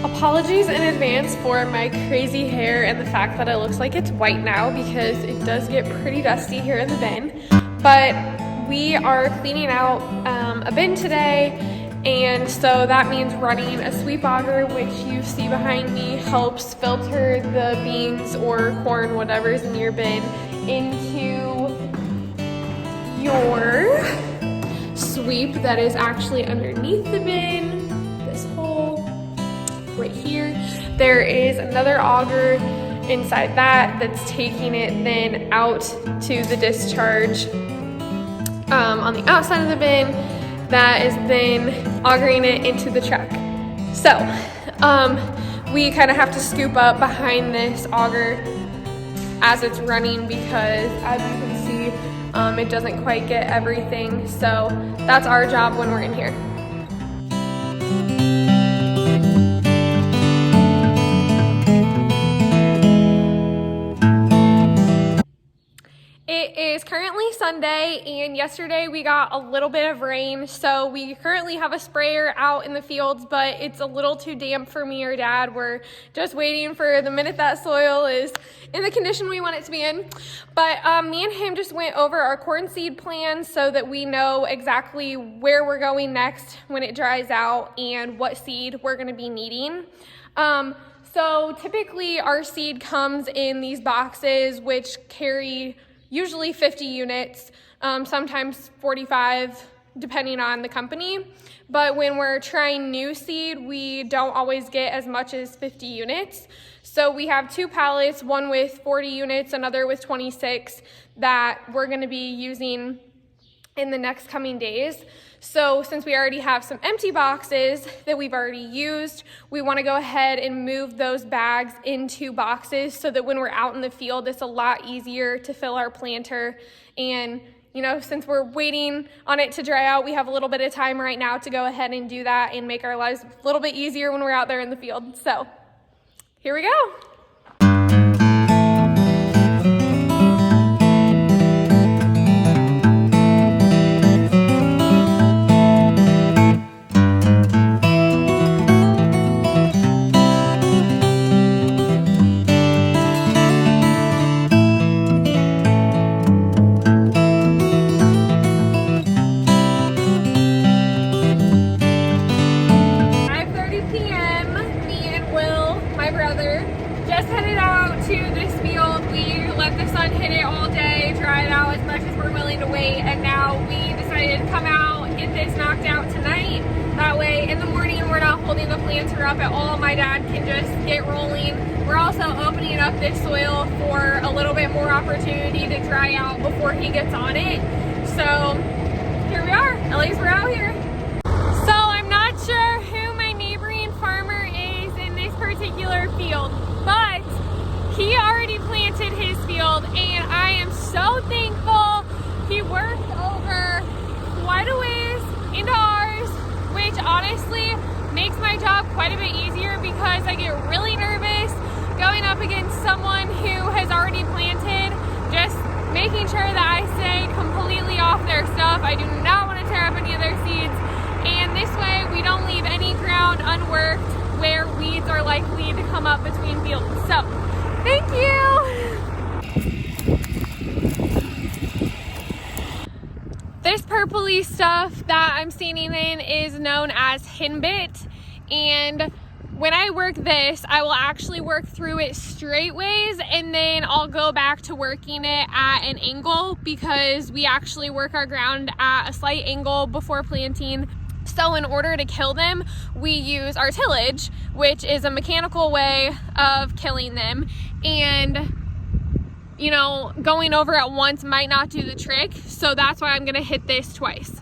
Apologies in advance for my crazy hair and the fact that it looks like it's white now because it does get pretty dusty here in the bin. But we are cleaning out a bin today, and so that means running a sweep auger, which you see behind me helps filter the beans or corn, whatever's in your bin, into your sweep that is actually underneath the bin, this hole right here. There is another auger inside that's taking it then out to the discharge on the outside of the bin that is then augering it into the truck. So we kind of have to scoop up behind this auger as it's running because, as you can see, it doesn't quite get everything. So that's our job when we're in here. It is currently Sunday, and yesterday we got a little bit of rain, so we currently have a sprayer out in the fields, but it's a little too damp for me or Dad. We're just waiting for the minute that soil is in the condition we want it to be in. But me and him just went over our corn seed plan so that we know exactly where we're going next when it dries out and what seed we're going to be needing. So typically our seed comes in these boxes which carry usually 50 units, sometimes 45, depending on the company. But when we're trying new seed, we don't always get as much as 50 units. So we have two pallets, one with 40 units, another with 26, that we're gonna be using in the next coming days. So since we already have some empty boxes that we've already used, we want to go ahead and move those bags into boxes so that when we're out in the field, it's a lot easier to fill our planter. And you know, since we're waiting on it to dry out, we have a little bit of time right now to go ahead and do that and make our lives a little bit easier when we're out there in the field. So here we go. Just headed out to this field. We let the sun hit it all day, dry it out as much as we're willing to wait, and now we decided to come out and get this knocked out tonight. That way in the morning we're not holding the planter up at all. My dad can just get rolling. We're also opening up this soil for a little bit more opportunity to dry out before he gets on it. So here we are, at least we're out here. So I'm not sure who my neighboring farmer is in this particular field, but he already planted his field, and I am so thankful. He worked over quite a ways into ours, which honestly makes my job quite a bit easier because I get really nervous going up against someone who has already planted, just making sure that I stay completely off their stuff. I do not want to tear up any of their seeds, and this way we don't leave any ground unworked where weeds are likely to come up between fields. So, thank you! This purpley stuff that I'm standing in is known as henbit, and when I work this, I will actually work through it straight ways, and then I'll go back to working it at an angle because we actually work our ground at a slight angle before planting. So in order to kill them, we use our tillage, which is a mechanical way of killing them. And, you know, going over at once might not do the trick. So that's why I'm gonna hit this twice.